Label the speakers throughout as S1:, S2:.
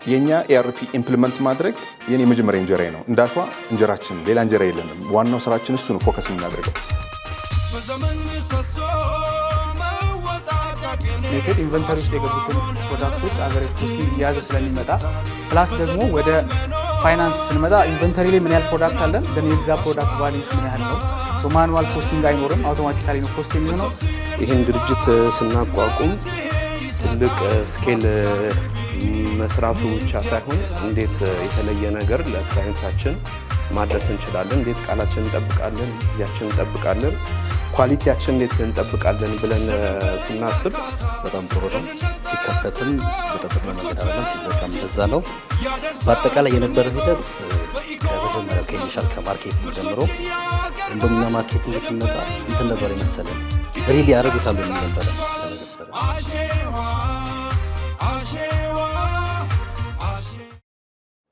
S1: የኛ ERP ኢምፕሊመንት ማድረግ የኔ መጀመሪያ እንጀራዬ ነው። እንዳሸዋ እንጀራችን ሌላ እንጀራ የለንም። ዋናው ስራችን እሱ ነው ፎከስ የምናደርገው።
S2: ሜትድ ኢንቨንተሪ ውስጥ የገቡትን ፕሮዳክቶች አቨሬጅ ኮስቲንግ እየያዘ ስለሚመጣ ፕላስ ደግሞ ወደ ፋይናንስ ስንመጣ ኢንቨንተሪ ላይ ምን ያህል ፕሮዳክት አለን፣ ግን የዛ ፕሮዳክት ቫልዩ ምን ያህል ነው። ማኑዋል ኮስቲንግ አይኖርም፣ አውቶማቲካሊ ነው ኮስት የሚሆነው።
S3: ይህን ድርጅት ስናቋቁም ትልቅ ስኬል መስራቱ ብቻ ሳይሆን እንዴት የተለየ ነገር ለክላይንታችን ማድረስ እንችላለን፣ እንዴት ቃላችን እንጠብቃለን፣ ጊዜያችን እንጠብቃለን፣ ኳሊቲያችን እንዴት እንጠብቃለን ብለን ስናስብ
S4: በጣም ጥሩ ነው። ሲከፈትም በጠበቅነው መንገድ አይደለም፣ ሲዘጋም እንደዛ ነው። በአጠቃላይ የነበረ ሂደት ከመጀመሪያው ከኢኒሻል ከማርኬቲንግ ጀምሮ እንደምና ማርኬቲንግ ስንመጣ እንትን ነበር የመሰለን ሪሊ ያደርጉታል የሚል ነበረ።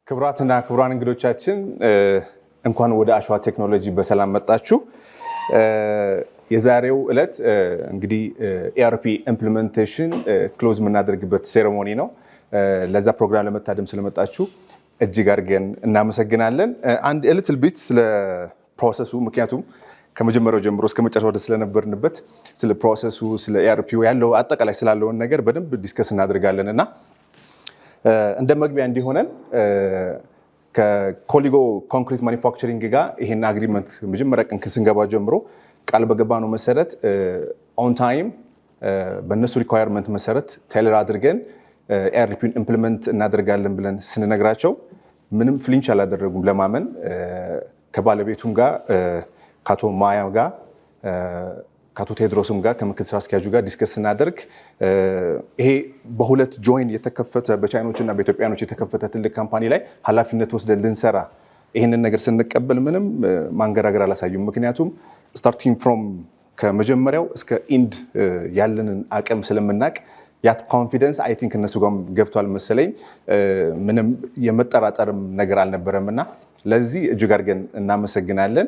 S1: ክቡራትና ክቡራን እንግዶቻችን እንኳን ወደ አሸዋ ቴክኖሎጂ በሰላም መጣችሁ። የዛሬው ዕለት እንግዲህ ERP ኢምፕሊሜንቴሽን ክሎዝ የምናደርግበት ሴሬሞኒ ነው። ለዛ ፕሮግራም ለመታደም ስለመጣችሁ እጅግ አድርገን እናመሰግናለን። አንድ ልትል ቢት ስለ ፕሮሰሱ፣ ምክንያቱም ከመጀመሪያው ጀምሮ እስከ መጨረሻው ወደ ስለነበርንበት ስለ ፕሮሰሱ፣ ስለ ERP ያለው አጠቃላይ ስላለውን ነገር በደንብ ዲስከስ እናደርጋለን እና እንደ መግቢያ እንዲሆነን ከኮሊጎ ኮንክሪት ማኒፋክቸሪንግ ጋር ይሄን አግሪመንት መጀመሪያ ቀን ስንገባ ጀምሮ ቃል በገባነው መሰረት ኦን ታይም በእነሱ ሪኳየርመንት መሰረት ቴይለር አድርገን ERPን ኢምፕሊመንት እናደርጋለን ብለን ስንነግራቸው ምንም ፍሊንች አላደረጉም ለማመን። ከባለቤቱም ጋር ከአቶ ማያ ጋር ከአቶ ቴድሮስም ጋር ከምክትል ስራ አስኪያጁ ጋር ዲስከስ ስናደርግ ይሄ በሁለት ጆይን የተከፈተ በቻይኖች እና በኢትዮጵያኖች የተከፈተ ትልቅ ካምፓኒ ላይ ኃላፊነት ወስደን ልንሰራ ይህንን ነገር ስንቀበል ምንም ማንገራገር አላሳዩም። ምክንያቱም ስታርቲንግ ፍሮም ከመጀመሪያው እስከ ኢንድ ያለንን አቅም ስለምናቅ ያት ኮንፊደንስ አይ ቲንክ እነሱ ጋርም ገብቷል መሰለኝ። ምንም የመጠራጠርም ነገር አልነበረም እና ለዚህ እጅግ አድርገን እናመሰግናለን።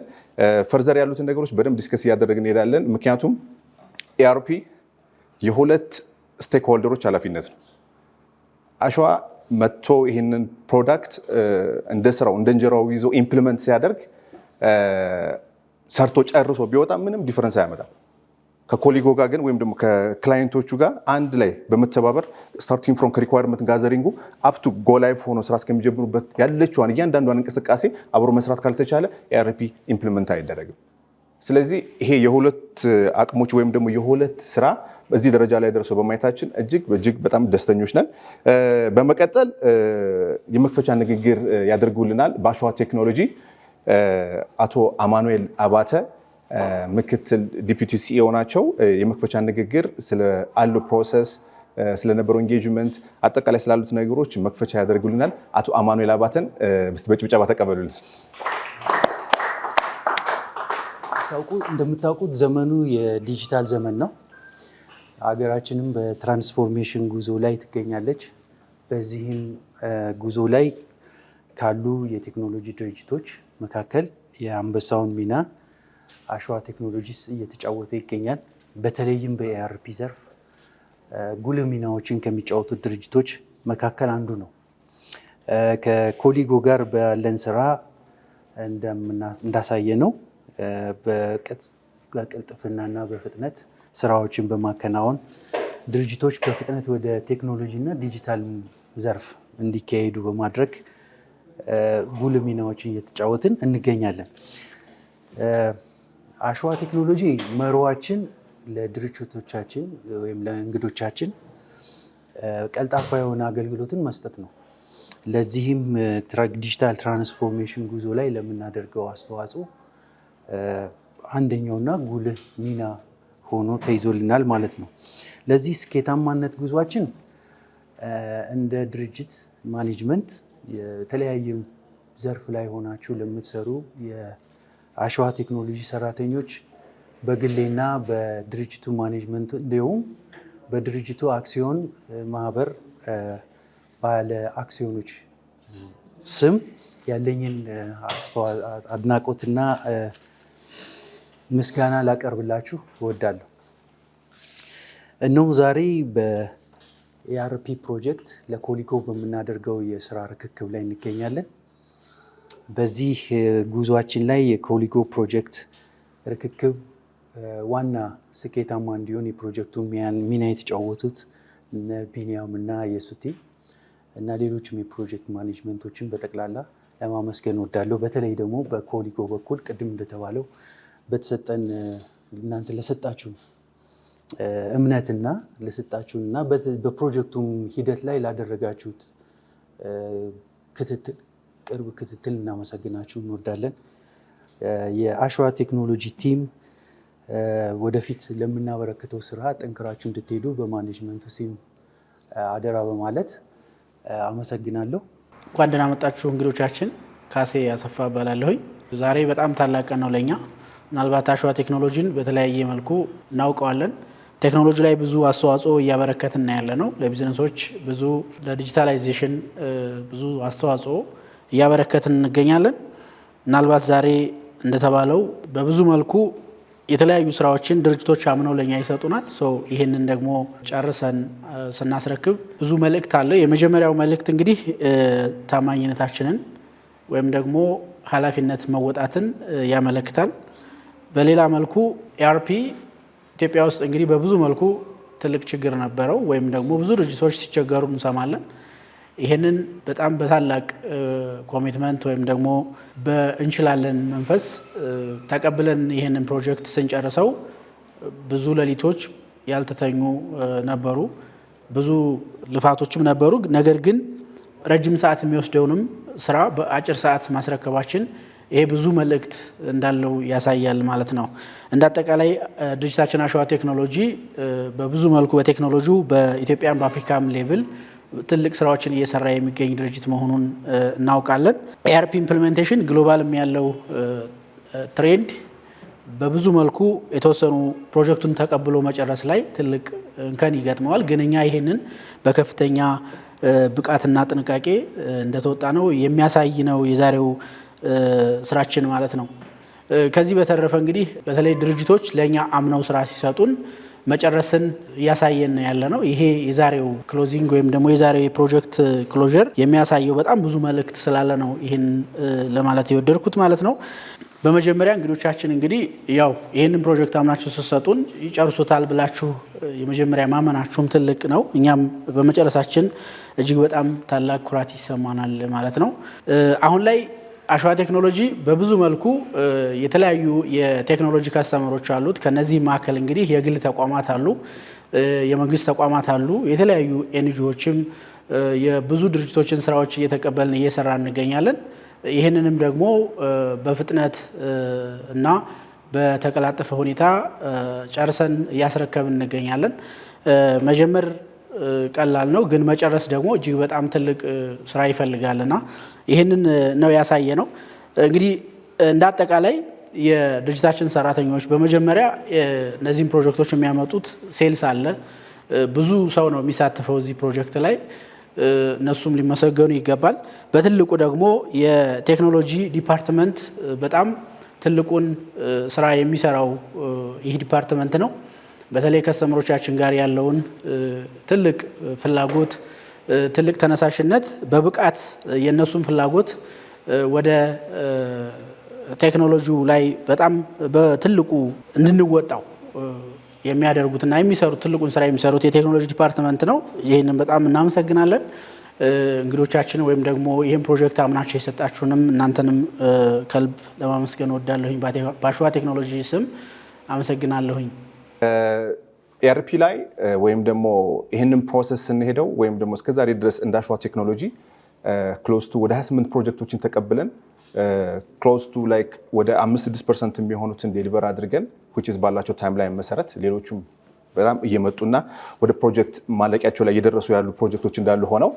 S1: ፈርዘር ያሉትን ነገሮች በደንብ ዲስከስ እያደረግን እንሄዳለን። ምክንያቱም ERP የሁለት ስቴክ ሆልደሮች ኃላፊነት ነው። አሸዋ መጥቶ ይህንን ፕሮዳክት እንደ ስራው እንደ እንጀራው ይዞ ኢምፕሊመንት ሲያደርግ ሰርቶ ጨርሶ ቢወጣ ምንም ዲፈረንስ አያመጣም። ከኮሊጎ ጋር ግን ወይም ደግሞ ከክላይንቶቹ ጋር አንድ ላይ በመተባበር ስታርቲንግ ፍሮም ከሪኳየርመንት ጋዘሪንጉ አፕቱ ጎ ላይፍ ሆኖ ስራ እስከሚጀምሩበት ያለችዋን እያንዳንዷን እንቅስቃሴ አብሮ መስራት ካልተቻለ ERP ኢምፕሊመንት አይደረግም። ስለዚህ ይሄ የሁለት አቅሞች ወይም ደግሞ የሁለት ስራ በዚህ ደረጃ ላይ ደርሶ በማየታችን እጅግ በጣም ደስተኞች ነን። በመቀጠል የመክፈቻ ንግግር ያደርጉልናል በአሸዋ ቴክኖሎጂ አቶ አማኑኤል አባተ ምክትል ዲፒቲ ሲኢኦ ናቸው። የመክፈቻ ንግግር ስለ አለው ፕሮሰስ ስለነበረው ኤንጌጅመንት አጠቃላይ ስላሉት ነገሮች መክፈቻ ያደርጉልናል። አቶ አማኑኤል አባተን በጭብጨባ ተቀበሉልን።
S2: እንደምታውቁት ዘመኑ የዲጂታል ዘመን ነው። ሀገራችንም በትራንስፎርሜሽን ጉዞ ላይ ትገኛለች። በዚህም ጉዞ ላይ ካሉ የቴክኖሎጂ ድርጅቶች መካከል የአንበሳውን ሚና አሸዋ ቴክኖሎጂስ እየተጫወተ ይገኛል። በተለይም በERP ዘርፍ ጉልህ ሚናዎችን ከሚጫወቱት ድርጅቶች መካከል አንዱ ነው። ከኮሊጎ ጋር ባለን ስራ እንዳሳየ ነው በቅልጥፍናና በፍጥነት ስራዎችን በማከናወን ድርጅቶች በፍጥነት ወደ ቴክኖሎጂ እና ዲጂታል ዘርፍ እንዲካሄዱ በማድረግ ጉልህ ሚናዎችን እየተጫወትን እንገኛለን። አሸዋ ቴክኖሎጂ መርዋችን ለድርጅቶቻችን ወይም ለእንግዶቻችን ቀልጣፋ የሆነ አገልግሎትን መስጠት ነው። ለዚህም ዲጂታል ትራንስፎርሜሽን ጉዞ ላይ ለምናደርገው አስተዋጽኦ አንደኛውና ጉልህ ሚና ሆኖ ተይዞልናል ማለት ነው። ለዚህ ስኬታማነት ጉዟችን እንደ ድርጅት ማኔጅመንት የተለያየ ዘርፍ ላይ ሆናችሁ ለምትሰሩ የአሸዋ ቴክኖሎጂ ሰራተኞች በግሌና በድርጅቱ ማኔጅመንት እንዲሁም በድርጅቱ አክሲዮን ማህበር ባለ አክሲዮኖች ስም ያለኝን አድናቆትና ምስጋና ላቀርብላችሁ እወዳለሁ። እነሆ ዛሬ
S5: የአርፒ ፕሮጀክት ለኮሊኮ በምናደርገው የስራ ርክክብ ላይ እንገኛለን። በዚህ ጉዟችን ላይ የኮሊኮ ፕሮጀክት ርክክብ ዋና ስኬታማ እንዲሆን የፕሮጀክቱን ሚና የተጫወቱት እነ ቢኒያም እና የሱቲ እና ሌሎችም የፕሮጀክት ማኔጅመንቶችን በጠቅላላ ለማመስገን እወዳለሁ። በተለይ ደግሞ በኮሊኮ በኩል ቅድም እንደተባለው በተሰጠን እናንተ ለሰጣችሁ እምነትና ለሰጣችሁና በፕሮጀክቱም ሂደት ላይ ላደረጋችሁት ቅርብ ክትትል እናመሰግናችሁ እንወዳለን። የአሸዋ ቴክኖሎጂ ቲም ወደፊት ለምናበረክተው ስራ ጠንክራችሁ እንድትሄዱ በማኔጅመንቱ ሲም አደራ በማለት አመሰግናለሁ።
S6: እንኳን ደህና መጣችሁ እንግዶቻችን። ካሴ አሰፋ እባላለሁኝ። ዛሬ በጣም ታላቅ ቀን ነው ለኛ። ምናልባት አሸዋ ቴክኖሎጂን በተለያየ መልኩ እናውቀዋለን። ቴክኖሎጂ ላይ ብዙ አስተዋጽኦ እያበረከትን ያለ ነው። ለቢዝነሶች ብዙ ለዲጂታላይዜሽን ብዙ አስተዋጽኦ እያበረከትን እንገኛለን። ምናልባት ዛሬ እንደተባለው በብዙ መልኩ የተለያዩ ስራዎችን ድርጅቶች አምነው ለኛ ይሰጡናል። ይህንን ደግሞ ጨርሰን ስናስረክብ ብዙ መልእክት አለ። የመጀመሪያው መልእክት እንግዲህ ታማኝነታችንን ወይም ደግሞ ኃላፊነት መወጣትን ያመለክታል። በሌላ መልኩ ኤአርፒ ኢትዮጵያ ውስጥ እንግዲህ በብዙ መልኩ ትልቅ ችግር ነበረው ወይም ደግሞ ብዙ ድርጅቶች ሲቸገሩ እንሰማለን። ይህንን በጣም በታላቅ ኮሚትመንት ወይም ደግሞ በእንችላለን መንፈስ ተቀብለን ይህንን ፕሮጀክት ስንጨርሰው ብዙ ሌሊቶች ያልተተኙ ነበሩ፣ ብዙ ልፋቶችም ነበሩ። ነገር ግን ረጅም ሰዓት የሚወስደውንም ስራ በአጭር ሰዓት ማስረከባችን ይሄ ብዙ መልእክት እንዳለው ያሳያል ማለት ነው። እንደ አጠቃላይ ድርጅታችን አሸዋ ቴክኖሎጂ በብዙ መልኩ በቴክኖሎጂው በኢትዮጵያም በአፍሪካም ሌቭል ትልቅ ስራዎችን እየሰራ የሚገኝ ድርጅት መሆኑን እናውቃለን። ኤአርፒ ኢምፕሊሜንቴሽን ግሎባልም ያለው ትሬንድ በብዙ መልኩ የተወሰኑ ፕሮጀክቱን ተቀብሎ መጨረስ ላይ ትልቅ እንከን ይገጥመዋል። ግን እኛ ይህንን በከፍተኛ ብቃትና ጥንቃቄ እንደተወጣ ነው የሚያሳይ ነው የዛሬው ስራችን ማለት ነው። ከዚህ በተረፈ እንግዲህ በተለይ ድርጅቶች ለእኛ አምነው ስራ ሲሰጡን መጨረስን እያሳየን ያለ ነው። ይሄ የዛሬው ክሎዚንግ ወይም ደግሞ የዛሬው የፕሮጀክት ክሎዥር የሚያሳየው በጣም ብዙ መልእክት ስላለ ነው ይህን ለማለት የወደድኩት ማለት ነው። በመጀመሪያ እንግዶቻችን እንግዲህ ያው ይህንን ፕሮጀክት አምናችሁ ስትሰጡን ይጨርሱታል ብላችሁ የመጀመሪያ ማመናችሁም ትልቅ ነው። እኛም በመጨረሳችን እጅግ በጣም ታላቅ ኩራት ይሰማናል ማለት ነው። አሁን ላይ አሸዋ ቴክኖሎጂ በብዙ መልኩ የተለያዩ የቴክኖሎጂ ካስተመሮች አሉት። ከነዚህ መካከል እንግዲህ የግል ተቋማት አሉ፣ የመንግስት ተቋማት አሉ፣ የተለያዩ ኤንጂኦዎችም የብዙ ድርጅቶችን ስራዎች እየተቀበልን እየሰራ እንገኛለን። ይህንንም ደግሞ በፍጥነት እና በተቀላጠፈ ሁኔታ ጨርሰን እያስረከብን እንገኛለን። መጀመር ቀላል ነው፣ ግን መጨረስ ደግሞ እጅግ በጣም ትልቅ ስራ ይፈልጋልና ይህንን ነው ያሳየ ነው። እንግዲህ እንደ አጠቃላይ የድርጅታችን ሰራተኞች በመጀመሪያ እነዚህን ፕሮጀክቶች የሚያመጡት ሴልስ አለ። ብዙ ሰው ነው የሚሳተፈው እዚህ ፕሮጀክት ላይ፣ እነሱም ሊመሰገኑ ይገባል። በትልቁ ደግሞ የቴክኖሎጂ ዲፓርትመንት በጣም ትልቁን ስራ የሚሰራው ይህ ዲፓርትመንት ነው። በተለይ ከስተመሮቻችን ጋር ያለውን ትልቅ ፍላጎት፣ ትልቅ ተነሳሽነት በብቃት የነሱን ፍላጎት ወደ ቴክኖሎጂው ላይ በጣም በትልቁ እንድንወጣው የሚያደርጉትና የሚሰሩት ትልቁን ስራ የሚሰሩት የቴክኖሎጂ ዲፓርትመንት ነው። ይህንን በጣም እናመሰግናለን። እንግዶቻችን ወይም ደግሞ ይህን ፕሮጀክት አምናችሁ የሰጣችሁንም እናንተንም ከልብ ለማመስገን ወዳለሁኝ። በአሸዋ ቴክኖሎጂ ስም አመሰግናለሁኝ።
S1: ኤአርፒ ላይ ወይም ደግሞ ይህንን ፕሮሰስ ስንሄደው ወይም ደግሞ እስከዛሬ ድረስ እንደ አሸዋ ቴክኖሎጂ ክሎስቱ ወደ 28 ፕሮጀክቶችን ተቀብለን ክሎስቱ ላይክ ወደ 5-6% የሚሆኑትን ዴሊቨር አድርገን which is ባላቸው ታይም ላይ መሰረት ሌሎቹም በጣም እየመጡና ወደ ፕሮጀክት ማለቂያቸው ላይ እየደረሱ ያሉ ፕሮጀክቶች እንዳሉ ሆነው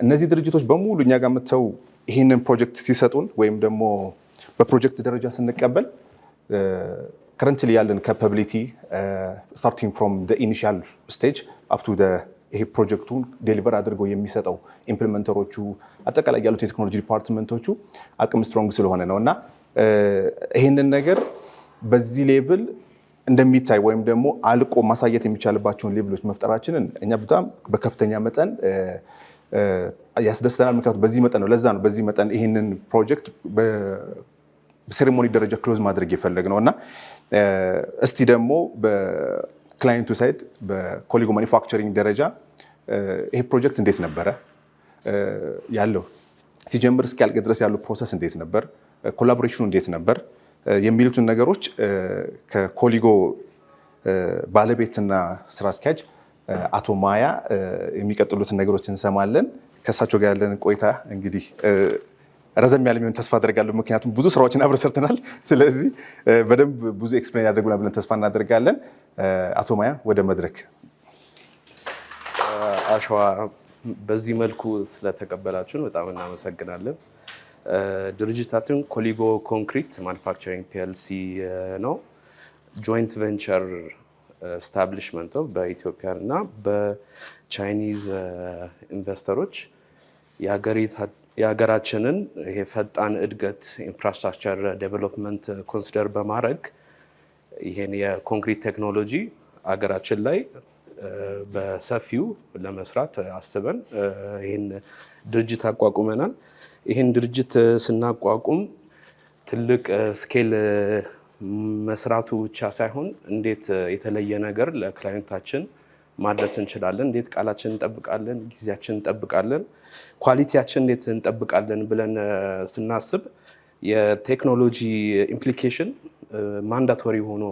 S1: እነዚህ ድርጅቶች በሙሉ እኛ ጋር መጥተው ይህንን ፕሮጀክት ሲሰጡን ወይም ደግሞ በፕሮጀክት ደረጃ ስንቀበል ከረንትሊ ያለን ካፓቢሊቲ ስታርቲንግ ፍሮም ኢኒሺያል ስቴጅ አፕ ቱ ይሄ ፕሮጀክቱን ዴሊቨር አድርገው የሚሰጠው ኢምፕሊመንተሮቹ አጠቃላይ ያሉት የቴክኖሎጂ ዲፓርትመንቶቹ አቅም ስትሮንግ ስለሆነ ነው እና ይህንን ነገር በዚህ ሌቭል እንደሚታይ ወይም ደግሞ አልቆ ማሳየት የሚቻልባቸውን ሌቭሎች መፍጠራችንን እኛ በጣም በከፍተኛ መጠን ያስደስተናል። ምክንያቱም በዚህ መጠን ነው። ለዛ ነው በዚህ መጠን ይህንን ፕሮጀክት በሴሬሞኒ ደረጃ ክሎዝ ማድረግ የፈለግነው እና እስቲ ደግሞ በክላይንቱ ሳይድ በኮሊጎ ማኒፋክቸሪንግ ደረጃ ይሄ ፕሮጀክት እንዴት ነበረ ያለው ሲጀምር እስኪያልቅ ድረስ ያለው ፕሮሰስ እንዴት ነበር፣ ኮላቦሬሽኑ እንዴት ነበር የሚሉትን ነገሮች ከኮሊጎ ባለቤትና ስራ አስኪያጅ አቶ ማያ የሚቀጥሉትን ነገሮች እንሰማለን። ከእሳቸው ጋር ያለን ቆይታ እንግዲህ ረዘም ያለ የሚሆን ተስፋ አደርጋለሁ። ምክንያቱም ብዙ ስራዎችን አብረን ሰርተናል። ስለዚህ በደንብ ብዙ ኤክስፕሌን ያደርጉናል ብለን ተስፋ እናደርጋለን። አቶ ማያ ወደ መድረክ።
S3: አሸዋ በዚህ መልኩ ስለተቀበላችሁን በጣም እናመሰግናለን። ድርጅታችን ኮሊጎ ኮንክሪት ማኑፋክቸሪንግ ፒኤልሲ ነው። ጆይንት ቬንቸር ስታብሊሽመንት በኢትዮጵያ እና በቻይኒዝ ኢንቨስተሮች የሀገራችንን ይሄ ፈጣን እድገት ኢንፍራስትራክቸር ዴቨሎፕመንት ኮንሲደር በማድረግ ይሄን የኮንክሪት ቴክኖሎጂ ሀገራችን ላይ በሰፊው ለመስራት አስበን ይህን ድርጅት አቋቁመናል። ይህን ድርጅት ስናቋቁም ትልቅ ስኬል መስራቱ ብቻ ሳይሆን እንዴት የተለየ ነገር ለክላይንታችን ማድረስ እንችላለን፣ እንዴት ቃላችን እንጠብቃለን፣ ጊዜያችን እንጠብቃለን፣ ኳሊቲያችን እንዴት እንጠብቃለን ብለን ስናስብ የቴክኖሎጂ ኢምፕሊኬሽን ማንዳቶሪ ሆኖ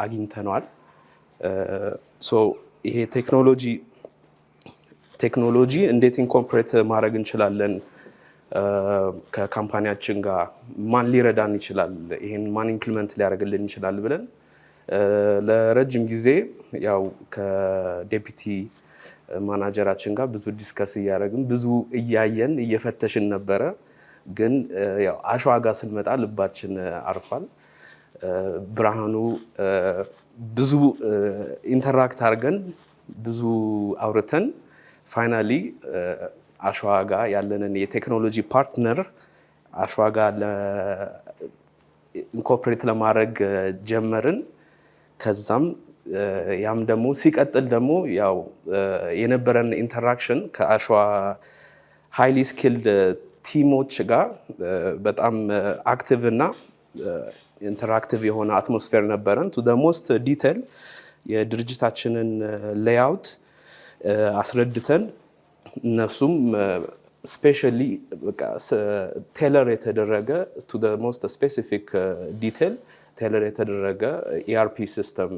S3: አግኝተነዋል። ይሄ ቴክኖሎጂ እንዴት ኢንኮርፖሬት ማድረግ እንችላለን፣ ከካምፓኒያችን ጋር ማን ሊረዳን ይችላል፣ ይሄን ማን ኢምፕሊመንት ሊያደርግልን ይችላል ብለን ለረጅም ጊዜ ያው ከዴፒቲ ማናጀራችን ጋር ብዙ ዲስከስ እያደረግን ብዙ እያየን እየፈተሽን ነበረ። ግን ያው አሸዋ ጋር ስንመጣ ልባችን አርፏል። ብርሃኑ ብዙ ኢንተራክት አድርገን ብዙ አውርተን ፋይናሊ አሸዋ ጋር ያለንን የቴክኖሎጂ ፓርትነር አሸዋ ጋር ኢንኮርፖሬት ለማድረግ ጀመርን። ከዛም ያም ደግሞ ሲቀጥል ደግሞ ያው የነበረን ኢንተራክሽን ከአሸዋ ሃይሊ ስኪልድ ቲሞች ጋር በጣም አክቲቭ እና ኢንተራክቲቭ የሆነ አትሞስፌር ነበረን። ቱ ዘ ሞስት ዲቴል የድርጅታችንን ሌይአውት አስረድተን እነሱም ስፔሻሊ ቴለር የተደረገ ቱ ዘ ሞስት ስፔሲፊክ ዲቴል ቴለር የተደረገ ኢአርፒ ሲስተም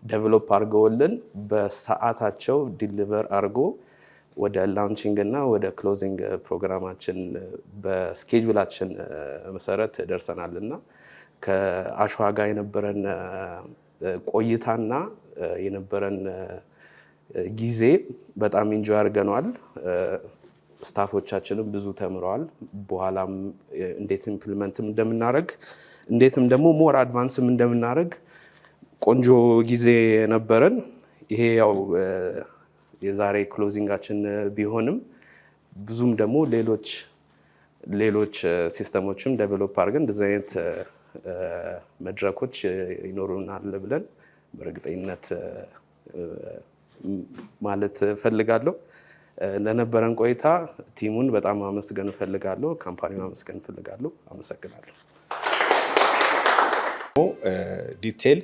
S3: ዴቨሎፕ አድርገውልን በሰዓታቸው ዲሊቨር አድርጎ ወደ ላውንቺንግ እና ወደ ክሎዚንግ ፕሮግራማችን በስኬጁላችን መሰረት ደርሰናል እና ከአሸዋ ጋር የነበረን ቆይታና የነበረን ጊዜ በጣም ኢንጆይ አድርገነዋል። ስታፎቻችንም ብዙ ተምረዋል። በኋላም እንዴት ኢምፕሊመንትም እንደምናደርግ እንዴትም ደግሞ ሞር አድቫንስም እንደምናደርግ ቆንጆ ጊዜ ነበረን። ይሄ ያው የዛሬ ክሎዚንጋችን ቢሆንም ብዙም ደግሞ ሌሎች ሲስተሞችም ዴቨሎፕ አድርገን እንደዚህ አይነት መድረኮች ይኖሩናል ብለን በእርግጠኝነት ማለት እፈልጋለሁ። ለነበረን ቆይታ ቲሙን በጣም አመስገን እፈልጋለሁ። ካምፓኒውን አመስገን እፈልጋለሁ። አመሰግናለሁ።
S1: ዲቴል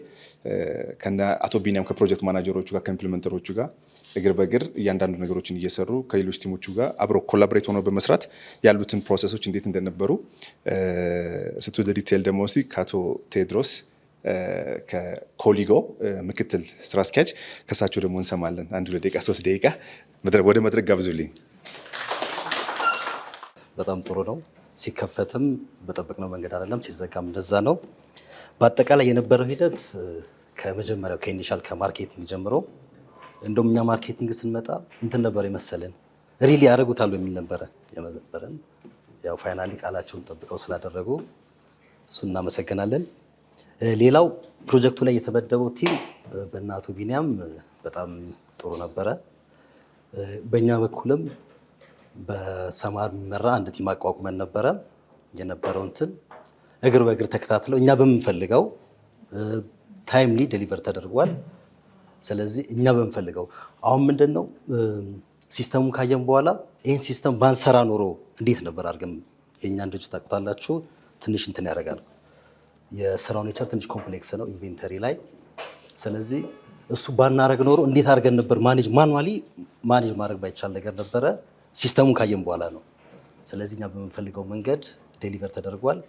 S1: ከነ አቶ ቢኒያም ከፕሮጀክት ማናጀሮቹ ጋር ከኢምፕሊመንተሮቹ ጋር እግር በእግር እያንዳንዱ ነገሮችን እየሰሩ ከሌሎች ቲሞቹ ጋር አብረው ኮላቦሬት ሆነው በመስራት ያሉትን ፕሮሰሶች እንዴት እንደነበሩ ስቱ ዲቴል ደግሞ ሲ ከአቶ ቴድሮስ ከኮሊጎ ምክትል ስራ አስኪያጅ ከሳቸው ደግሞ እንሰማለን። 1 2 ደቂቃ 3 ደቂቃ ወደ መድረክ ጋብዙልኝ።
S4: በጣም ጥሩ ነው። ሲከፈትም በጠበቅነው መንገድ አይደለም፣ ሲዘጋም እንደዛ ነው። በአጠቃላይ የነበረው ሂደት ከመጀመሪያው ከኢኒሻል ከማርኬቲንግ ጀምሮ እንደውም እኛ ማርኬቲንግ ስንመጣ እንትን ነበር የመሰለን ሪሊ ያደርጉታል የሚል ነበረ የነበረን። ያው ፋይናሊ ቃላቸውን ጠብቀው ስላደረጉ እሱ እናመሰግናለን። ሌላው ፕሮጀክቱ ላይ የተመደበው ቲም በእናቱ ቢኒያም በጣም ጥሩ ነበረ። በእኛ በኩልም በሰማር የሚመራ አንድ ቲም አቋቁመን ነበረ። የነበረው እንትን እግር በእግር ተከታትለው እኛ በምንፈልገው ታይምሊ ዴሊቨር ተደርጓል። ስለዚህ እኛ በምፈልገው አሁን ምንድነው ሲስተሙን ካየን በኋላ ይህን ሲስተም ባንሰራ ኖሮ እንዴት ነበር አድርገን የእኛን ድርጅት ታውቁታላችሁ፣ ትንሽ እንትን ያደርጋል። የስራው ኔቸር ትንሽ ኮምፕሌክስ ነው ኢንቬንተሪ ላይ። ስለዚህ እሱ ባናረግ ኖሮ እንዴት አድርገን ነበር ማኑዋሊ ማኔጅ ማድረግ ባይቻል ነገር ነበረ። ሲስተሙን ካየን በኋላ ነው። ስለዚህ እኛ በምንፈልገው መንገድ ዴሊቨር ተደርጓል።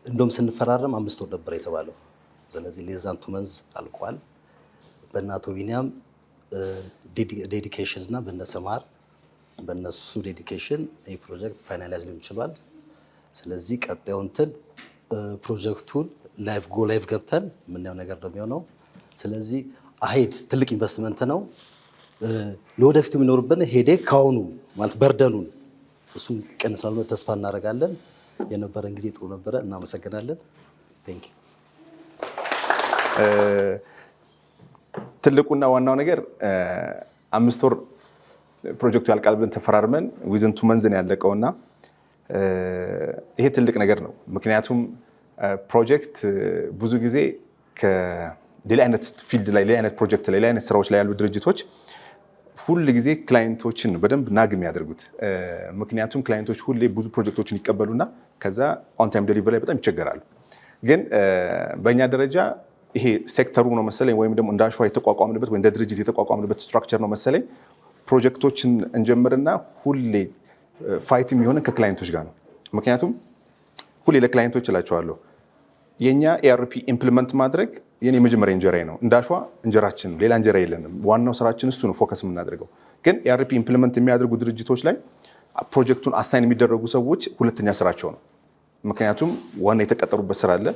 S4: እንደውም ስንፈራረም 5 ወር ነበር የተባለው። ስለዚህ ሌዛን 2 መንዝ አልቋል። በእናቶ ቢኒያም ዴዲኬሽን እና በነሰማር በነሱ ዴዲኬሽን ይህ ፕሮጀክት ፋይናላይዝ ሊሆን ይችላል። ስለዚህ ቀጣዩ እንትን ፕሮጀክቱን ላይቭ ገብተን የምናየው ነገር ነው የሚሆነው። ስለዚህ አሄድ ትልቅ ኢንቨስትመንት ነው። ለወደፊቱ የሚኖርብን ሄዴክ ካሁኑ ማለት በርደኑን እሱን ቀንሳል ነው ተስፋ እናደርጋለን። የነበረን ጊዜ ጥሩ ነበረ። እናመሰግናለን። ቴንክ ዩ።
S1: ትልቁና ዋናው ነገር 5 ወር ፕሮጀክቱ ያልቃል ብለን ተፈራርመን ዊዝን 2 መንዝ ነው ያለቀውና ይሄ ትልቅ ነገር ነው። ምክንያቱም ፕሮጀክት ብዙ ጊዜ ከሌላ አይነት ፊልድ ላይ ሌላ አይነት ፕሮጀክት ላይ ሌላ አይነት ስራዎች ላይ ያሉ ድርጅቶች ሁል ጊዜ ክላይንቶችን በደንብ ናግ የሚያደርጉት። ምክንያቱም ክላይንቶች ሁሌ ብዙ ፕሮጀክቶችን ይቀበሉና ከዛ ኦን ታይም ዴሊቨሪ ላይ በጣም ይቸገራሉ። ግን በእኛ ደረጃ ይሄ ሴክተሩ ነው መሰለኝ ወይም ደግሞ እንደ አሸዋ የተቋቋምንበት ወይ እንደ ድርጅት የተቋቋምንበት ስትራክቸር ነው መሰለኝ። ፕሮጀክቶችን እንጀምርና ሁሌ ፋይት የሚሆነን ከክላይንቶች ጋር ነው። ምክንያቱም ሁሌ ለክላይንቶች እላቸዋለሁ የኛ ኤአርፒ ኢምፕሊመንት ማድረግ የኔ መጀመሪያ እንጀራዬ ነው። እንደ አሸዋ እንጀራችን ሌላ እንጀራ የለንም። ዋናው ስራችን እሱ ነው፣ ፎከስ የምናደርገው። ግን ኤአርፒ ኢምፕሊመንት የሚያደርጉ ድርጅቶች ላይ ፕሮጀክቱን አሳይን የሚደረጉ ሰዎች ሁለተኛ ስራቸው ነው። ምክንያቱም ዋና የተቀጠሩበት ስራ አለ።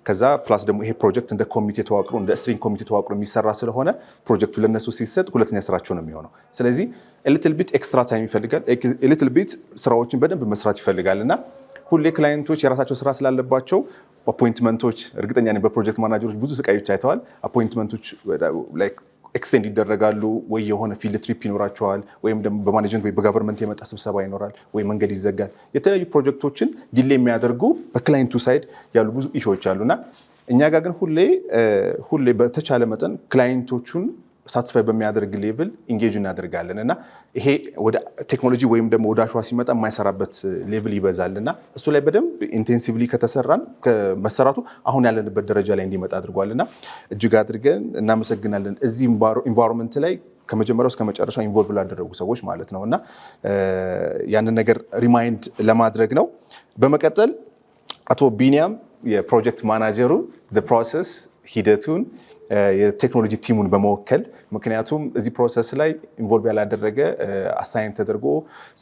S1: ከዛ ፕላስ ደግሞ ይሄ ፕሮጀክት እንደ ኮሚቴ ተዋቅሮ እንደ ስትሪንግ ኮሚቴ ተዋቅሮ የሚሰራ ስለሆነ ፕሮጀክቱ ለነሱ ሲሰጥ ሁለተኛ ስራቸው ነው የሚሆነው። ስለዚህ ኤሊትል ቢት ኤክስትራ ታይም ይፈልጋል። ኤሊትል ቢት ስራዎችን በደንብ መስራት ይፈልጋል እና ሁሌ ክላይንቶች የራሳቸው ስራ ስላለባቸው አፖይንትመንቶች እርግጠኛ ነኝ በፕሮጀክት ማናጀሮች ብዙ ስቃዮች አይተዋል። አፖይንትመንቶች ኤክስቴንድ ይደረጋሉ ወይ የሆነ ፊልድ ትሪፕ ይኖራቸዋል ወይም ደግሞ በማኔጅመንት ወይ በጋቨርንመንት የመጣ ስብሰባ ይኖራል ወይ መንገድ ይዘጋል። የተለያዩ ፕሮጀክቶችን ዲሌ የሚያደርጉ በክላይንቱ ሳይድ ያሉ ብዙ ኢሹዎች አሉና እኛ ጋር ግን ሁሌ በተቻለ መጠን ክላይንቶቹን ሳትስፋይ በሚያደርግ ሌቭል ኢንጌጅ እናደርጋለን እና ይሄ ወደ ቴክኖሎጂ ወይም ደግሞ ወደ አሸዋ ሲመጣ የማይሰራበት ሌቭል ይበዛል እና እሱ ላይ በደንብ ኢንቴንሲቭሊ ከተሰራን ከመሰራቱ አሁን ያለንበት ደረጃ ላይ እንዲመጣ አድርጓል እና እጅግ አድርገን እናመሰግናለን። እዚህ ኢንቫይሮንመንት ላይ ከመጀመሪያው እስከ መጨረሻው ኢንቮልቭ ላደረጉ ሰዎች ማለት ነው እና ያንን ነገር ሪማይንድ ለማድረግ ነው። በመቀጠል አቶ ቢኒያም የፕሮጀክት ማናጀሩ ፕሮሰስ ሂደቱን የቴክኖሎጂ ቲሙን በመወከል ምክንያቱም እዚህ ፕሮሰስ ላይ ኢንቮልቭ ያላደረገ አሳይን ተደርጎ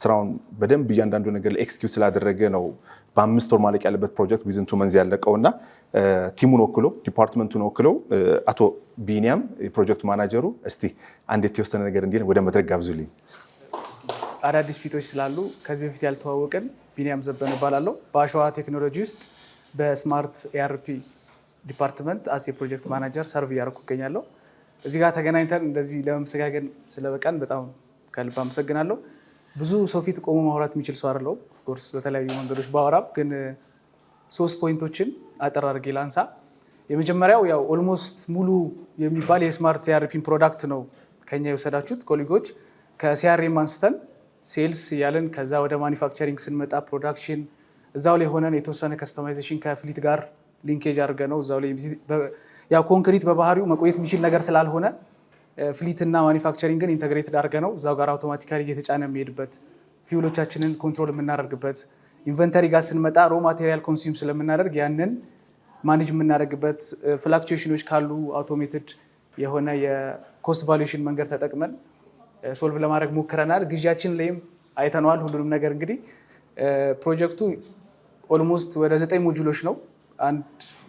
S1: ስራውን በደንብ እያንዳንዱ ነገር ኤክስኪዩት ስላደረገ ነው በ5 ወር ማለቅ ያለበት ፕሮጀክት ዊዝን 2 መንዝ ያለቀው እና ቲሙን ወክሎ ዲፓርትመንቱን ወክሎ አቶ ቢኒያም የፕሮጀክት ማናጀሩ እስቲ አንድ የተወሰነ ነገር እንዲህ ወደ መድረክ ጋብዙልኝ።
S2: አዳዲስ ፊቶች ስላሉ ከዚህ በፊት ያልተዋወቅን ቢኒያም ዘበነ እባላለሁ። በአሸዋ ቴክኖሎጂ ውስጥ በስማርት ኤአርፒ ዲፓርትመንት አስ የፕሮጀክት ማናጀር ሰርቭ እያደረኩ እገኛለሁ። እዚህ ጋር ተገናኝተን እንደዚህ ለመመሰጋገን ስለበቃን በጣም ከልብ አመሰግናለሁ። ብዙ ሰው ፊት ቆሞ ማውራት የሚችል ሰው አይደለሁም። ኮርስ በተለያዩ መንገዶች ባወራም ግን 3 ፖይንቶችን አጠር አድርጌ ላንሳ። የመጀመሪያው ያው ኦልሞስት ሙሉ የሚባል የስማርት ሲአርፒን ፕሮዳክት ነው ከኛ የወሰዳችሁት ኮሊጎች። ከሲአርኤም አንስተን ሴልስ እያለን ከዛ ወደ ማኒፋክቸሪንግ ስንመጣ ፕሮዳክሽን እዛው ላይ ሆነን የተወሰነ ከስተማይዜሽን ከፍሊት ጋር ሊንኬጅ አድርገ ነው እዛው ላይ ያው ኮንክሪት በባህሪው መቆየት የሚችል ነገር ስላልሆነ ፍሊት እና ማኒፋክቸሪንግን ኢንተግሬትድ አድርገ ነው እዛው ጋር አውቶማቲካሊ እየተጫነ የሚሄድበት ፊውሎቻችንን ኮንትሮል የምናደርግበት ኢንቨንተሪ ጋር ስንመጣ ሮ ማቴሪያል ኮንሱም ስለምናደርግ ያንን ማኔጅ የምናደርግበት ፍላክቹዌሽኖች ካሉ አውቶሜትድ የሆነ የኮስት ቫሉዌሽን መንገድ ተጠቅመን ሶልቭ ለማድረግ ሞክረናል። ግዢያችን ላይም አይተነዋል ሁሉንም ነገር። እንግዲህ ፕሮጀክቱ ኦልሞስት ወደ 9 ሞጁሎች ነው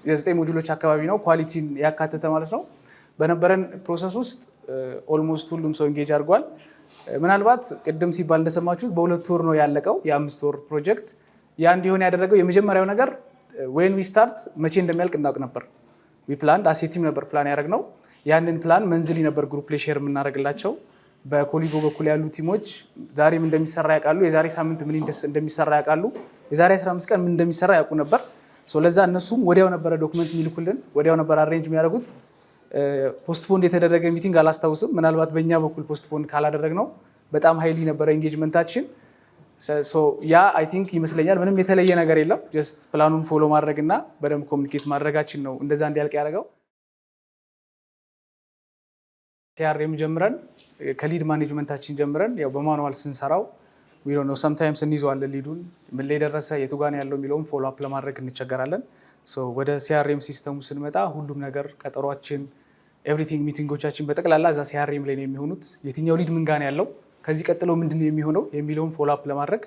S2: የ9 ሞጁሎች አካባቢ ነው ኳሊቲን ያካተተ ማለት ነው። በነበረን ፕሮሰስ ውስጥ ኦልሞስት ሁሉም ሰው ኢንጌጅ አድርጓል። ምናልባት ቅድም ሲባል እንደሰማችሁት በ2 ወር ነው ያለቀው የ5 ወር ፕሮጀክት። ያ እንዲሆን ያደረገው የመጀመሪያው ነገር ዌን ዊ ስታርት መቼ እንደሚያልቅ እናውቅ ነበር። ዊ ፕላን አሴቲም ነበር ፕላን ያደረግነው። ያንን ፕላን መንዝሊ ነበር ግሩፕ ላይ ሼር የምናደርግላቸው። በኮሊጎ በኩል ያሉ ቲሞች ዛሬም እንደሚሰራ ያውቃሉ። የዛሬ ሳምንት ምን እንደሚሰራ ያውቃሉ። የዛሬ 15 ቀን ምን እንደሚሰራ ያውቁ ነበር። ለዛ እነሱም ወዲያው ነበረ ዶክመንት የሚልኩልን፣ ወዲያው ነበር አሬንጅ የሚያደርጉት። ፖስትፖንድ የተደረገ ሚቲንግ አላስታውስም። ምናልባት በእኛ በኩል ፖስትፖንድ ካላደረግ ነው በጣም ሀይሊ ነበረ ኤንጌጅመንታችን። ያ አይ ቲንክ ይመስለኛል ምንም የተለየ ነገር የለም። ጀስት ፕላኑን ፎሎ ማድረግ እና በደንብ ኮሚኒኬት ማድረጋችን ነው እንደዛ እንዲያልቅ ያደረገው። ሲአርኤም ጀምረን ከሊድ ማኔጅመንታችን ጀምረን ያው በማኑዋል ስንሰራው ነው ሰምታይምስ እንይዘዋለን። ሊዱን ምን ላይ ደረሰ የቱ ጋር ያለው የሚለውን ፎሎ አፕ ለማድረግ እንቸገራለን። ወደ ሲአርኤም ሲስተሙ ስንመጣ ሁሉም ነገር ቀጠሯችን፣ ኤቭሪቲንግ ሚቲንጎቻችን በጠቅላላ እዛ ሲአርኤም ላይ ነው የሚሆኑት። የትኛው ሊድ ምን ጋር ያለው ከዚህ ቀጥሎ ምንድን ነው የሚሆነው የሚለውን ፎሎ አፕ ለማድረግ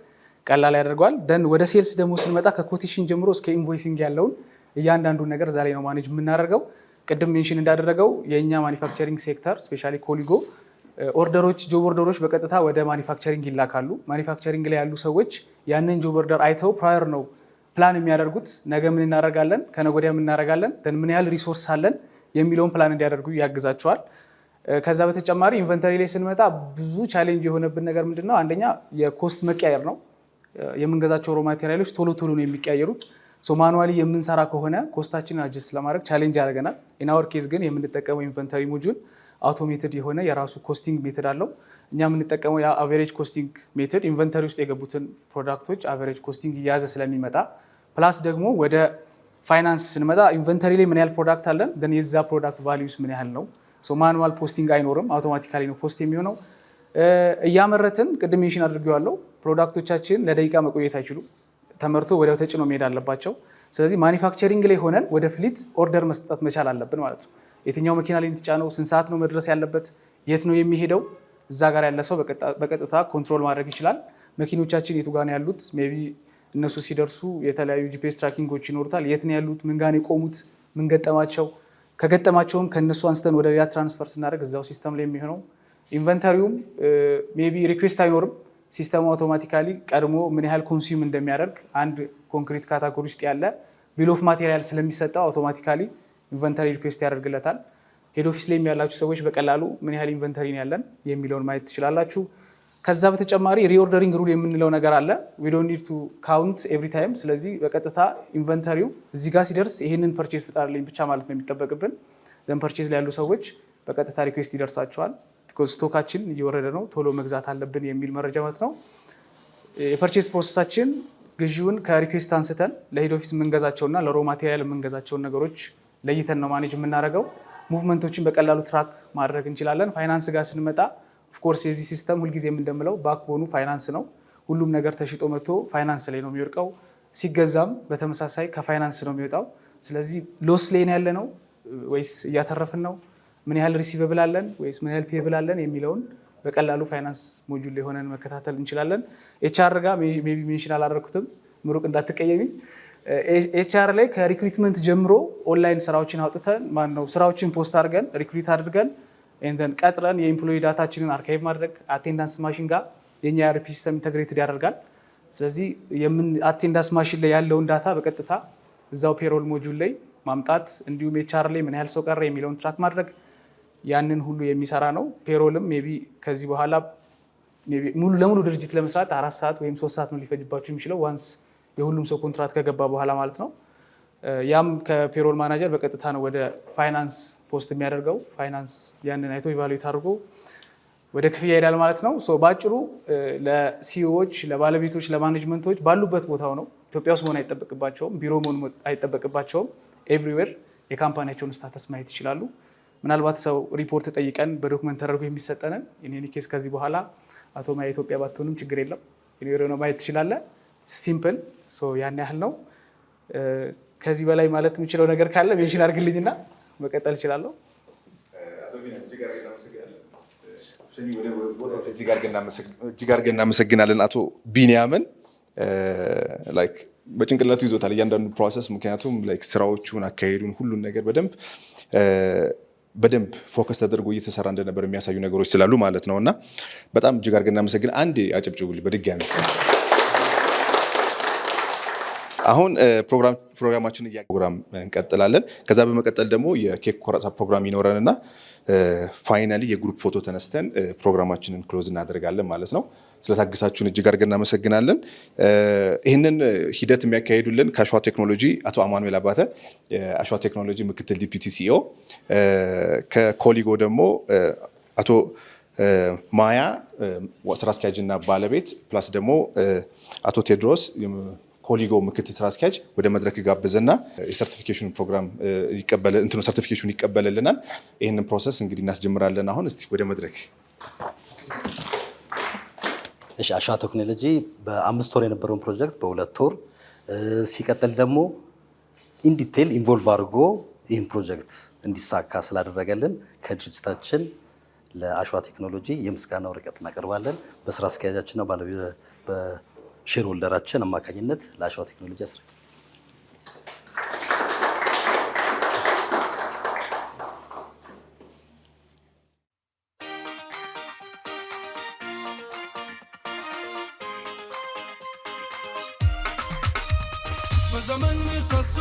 S2: ቀላል ያደርገዋል። ደን ወደ ሴልስ ደግሞ ስንመጣ ከኮቴሽን ጀምሮ እስከ ኢንቮይሲንግ ያለውን እያንዳንዱን ነገር ዛሬ ነው ማኔጅ የምናደርገው። ቅድም ሜንሽን እንዳደረገው የእኛ ማኒፋክቸሪንግ ሴክተር ስፔሻሊ ኮሊጎ ኦርደሮች ጆብ ኦርደሮች በቀጥታ ወደ ማኒፋክቸሪንግ ይላካሉ። ማኒፋክቸሪንግ ላይ ያሉ ሰዎች ያንን ጆብ ኦርደር አይተው ፕራየር ነው ፕላን የሚያደርጉት። ነገ ምን እናደርጋለን፣ ከነገ ወዲያ ምን እናደርጋለን፣ ምን ያህል ሪሶርስ አለን የሚለውን ፕላን እንዲያደርጉ ያግዛቸዋል። ከዛ በተጨማሪ ኢንቨንተሪ ላይ ስንመጣ ብዙ ቻሌንጅ የሆነብን ነገር ምንድን ነው? አንደኛ የኮስት መቀያየር ነው። የምንገዛቸው ሮ ማቴሪያሎች ቶሎ ቶሎ ነው የሚቀያየሩት። ማኑዋሊ የምንሰራ ከሆነ ኮስታችንን አጀስት ለማድረግ ቻሌንጅ ያደርገናል። ኢናወር ኬዝ ግን የምንጠቀመው ኢንቨንተሪ ሞጁል አውቶሜትድ የሆነ የራሱ ኮስቲንግ ሜትድ አለው። እኛ የምንጠቀመው የአቨሬጅ ኮስቲንግ ሜትድ ኢንቨንተሪ ውስጥ የገቡትን ፕሮዳክቶች አቨሬጅ ኮስቲንግ እያያዘ ስለሚመጣ፣ ፕላስ ደግሞ ወደ ፋይናንስ ስንመጣ ኢንቨንተሪ ላይ ምን ያህል ፕሮዳክት አለን፣ ግን የዛ ፕሮዳክት ቫሊዩስ ምን ያህል ነው። ማኑዋል ፖስቲንግ አይኖርም፣ አውቶማቲካሊ ነው ፖስት የሚሆነው። እያመረትን ቅድም ሜንሽን አድርጌዋለሁ፣ ፕሮዳክቶቻችን ለደቂቃ መቆየት አይችሉም። ተመርቶ ወዲያው ተጭኖ መሄድ አለባቸው። ስለዚህ ማኒፋክቸሪንግ ላይ ሆነን ወደ ፍሊት ኦርደር መስጠት መቻል አለብን ማለት ነው። የትኛው መኪና ላይ የተጫነው፣ ስንት ሰዓት ነው መድረስ ያለበት፣ የት ነው የሚሄደው፣ እዛ ጋር ያለ ሰው በቀጥታ ኮንትሮል ማድረግ ይችላል። መኪኖቻችን የቱ ጋር ነው ያሉት፣ ሜይ ቢ እነሱ ሲደርሱ የተለያዩ ጂፒኤስ ትራኪንጎች ይኖሩታል። የት ነው ያሉት፣ ምን ጋር ነው የቆሙት፣ ምን ገጠማቸው፣ ከገጠማቸውም ከእነሱ አንስተን ወደ ሌላ ትራንስፈር ስናደርግ እዛው ሲስተም ላይ የሚሆነው። ኢንቨንተሪውም ሜይ ቢ ሪኩዌስት አይኖርም። ሲስተሙ አውቶማቲካሊ ቀድሞ ምን ያህል ኮንሱም እንደሚያደርግ አንድ ኮንክሪት ካታጎሪ ውስጥ ያለ ቢል ኦፍ ማቴሪያል ስለሚሰጠው አውቶማቲካሊ ኢንቨንተሪ ሪኩዌስት ያደርግለታል። ሄድ ኦፊስ ላይ ያላችሁ ሰዎች በቀላሉ ምን ያህል ኢንቨንተሪ ያለን የሚለውን ማየት ትችላላችሁ። ከዛ በተጨማሪ ሪኦርደሪንግ ሩል የምንለው ነገር አለ። ዊ ዶንት ኒድ ቱ ካውንት ኤቭሪ ታይም። ስለዚህ በቀጥታ ኢንቨንተሪው እዚህ ጋር ሲደርስ ይህንን ፐርቼዝ ፍጣርልኝ ብቻ ማለት ነው የሚጠበቅብን። ዘን ፐርቼዝ ላይ ያሉ ሰዎች በቀጥታ ሪኩዌስት ይደርሳቸዋል። ቢኮዝ ስቶካችን እየወረደ ነው፣ ቶሎ መግዛት አለብን የሚል መረጃ ማለት ነው። የፐርቼዝ ፕሮሰሳችን ግዢውን ከሪኩዌስት አንስተን ለሄድ ኦፊስ የምንገዛቸውና ለሮ ማቴሪያል የምንገዛቸውን ነገሮች ለይተን ነው ማኔጅ የምናደርገው። ሙቭመንቶችን በቀላሉ ትራክ ማድረግ እንችላለን። ፋይናንስ ጋር ስንመጣ ኦፍኮርስ የዚህ ሲስተም ሁልጊዜም እንደምለው ባክቦኑ ፋይናንስ ነው። ሁሉም ነገር ተሽጦ መጥቶ ፋይናንስ ላይ ነው የሚወድቀው። ሲገዛም በተመሳሳይ ከፋይናንስ ነው የሚወጣው። ስለዚህ ሎስ ላይ ነው ያለ ነው ወይስ እያተረፍን ነው፣ ምን ያህል ሪሲቨብል አለን ወይስ ምን ያህል ፔብል አለን የሚለውን በቀላሉ ፋይናንስ ሞጁል ላይ ሆነን መከታተል እንችላለን። ኤችአር ጋር ሜይ ቢ ሜንሽን አላደረኩትም፣ ምሩቅ እንዳትቀየሚ። ኤችአር ላይ ከሪክሩትመንት ጀምሮ ኦንላይን ስራዎችን አውጥተን ማነው ስራዎችን ፖስት አድርገን ሪክሩት አድርገን ኤንደን ቀጥረን የኤምፕሎይ ዳታችንን አርካይቭ ማድረግ አቴንዳንስ ማሽን ጋር የኛ የአርፒ ሲስተም ኢንተግሬትድ ያደርጋል። ስለዚህ አቴንዳንስ ማሽን ላይ ያለውን ዳታ በቀጥታ እዛው ፔሮል ሞጁል ላይ ማምጣት፣ እንዲሁም ኤችአር ላይ ምን ያህል ሰው ቀረ የሚለውን ትራክ ማድረግ ያንን ሁሉ የሚሰራ ነው። ፔሮልም ሜይ ቢ ከዚህ በኋላ ሙሉ ለሙሉ ድርጅት ለመስራት 4 ሰዓት ወይም 3 ሰዓት ነው ሊፈጅባቸው የሚችለው ዋንስ የሁሉም ሰው ኮንትራት ከገባ በኋላ ማለት ነው። ያም ከፔሮል ማናጀር በቀጥታ ነው ወደ ፋይናንስ ፖስት የሚያደርገው። ፋይናንስ ያንን አይቶ ኢቫሉዌት አድርጎ ወደ ክፍያ ይሄዳል ማለት ነው። በአጭሩ ለሲኢኦዎች፣ ለባለቤቶች፣ ለማኔጅመንቶች ባሉበት ቦታው ነው። ኢትዮጵያ ውስጥ መሆን አይጠበቅባቸውም፣ ቢሮ መሆን አይጠበቅባቸውም። ኤቭሪዌር የካምፓኒያቸውን ስታተስ ማየት ይችላሉ። ምናልባት ሰው ሪፖርት ጠይቀን በዶክመንት ተደርጎ የሚሰጠንን ኢን ኬስ ከዚህ በኋላ አቶ ማያ ኢትዮጵያ ባትሆንም ችግር የለም ነው ማየት ትችላለ። ሲምፕል ያን ያህል ነው። ከዚህ በላይ ማለት የምችለው ነገር ካለ ሜንሽን አድርግልኝና መቀጠል እችላለሁ።
S1: እጅግ አድርገን እናመሰግናለን አቶ ቢኒያምን። በጭንቅላቱ ይዞታል እያንዳንዱ ፕሮሰስ፣ ምክንያቱም ስራዎቹን፣ አካሄዱን፣ ሁሉን ነገር በደንብ ፎከስ ተደርጎ እየተሰራ እንደነበር የሚያሳዩ ነገሮች ስላሉ ማለት ነው። እና በጣም እጅግ አድርገን እናመሰግን። አንዴ አጨብጭቡልኝ በድጋሚ። አሁን ፕሮግራማችን ፕሮግራም እንቀጥላለን። ከዛ በመቀጠል ደግሞ የኬክ ቆረሳ ፕሮግራም ይኖረንና ፋይናሊ የግሩፕ ፎቶ ተነስተን ፕሮግራማችንን ክሎዝ እናደርጋለን ማለት ነው። ስለታገሳችሁን እጅግ አድርገን እናመሰግናለን። ይህንን ሂደት የሚያካሂዱልን ከአሸዋ ቴክኖሎጂ አቶ አማኑኤል አባተ የአሸዋ ቴክኖሎጂ ምክትል ዲፒቲ ሲኢኦ፣ ከኮሊጎ ደግሞ አቶ ማያ ስራ አስኪያጅና ባለቤት ፕላስ ደግሞ አቶ ቴድሮስ ኮሊጎ ምክትል ስራ አስኪያጅ ወደ መድረክ ጋብዘና የሰርቲፊኬሽን ፕሮግራም ሰርቲፊኬሽን ይቀበልልናል። ይህንን ፕሮሰስ እንግዲህ እናስጀምራለን። አሁን እስቲ ወደ መድረክ።
S4: እሺ፣ አሸዋ ቴክኖሎጂ በ5 ወር የነበረውን ፕሮጀክት በ2 ወር ሲቀጥል ደግሞ ኢንዲቴል ኢንቮልቭ አድርጎ ይህን ፕሮጀክት እንዲሳካ ስላደረገልን ከድርጅታችን ለአሸዋ ቴክኖሎጂ የምስጋና ወረቀት እናቀርባለን። በስራ አስኪያጃችንና በሼር ሆልደራችን አማካኝነት ለአሸዋ ቴክኖሎጂ ያስረክባል።
S7: በዘመን ሰሶ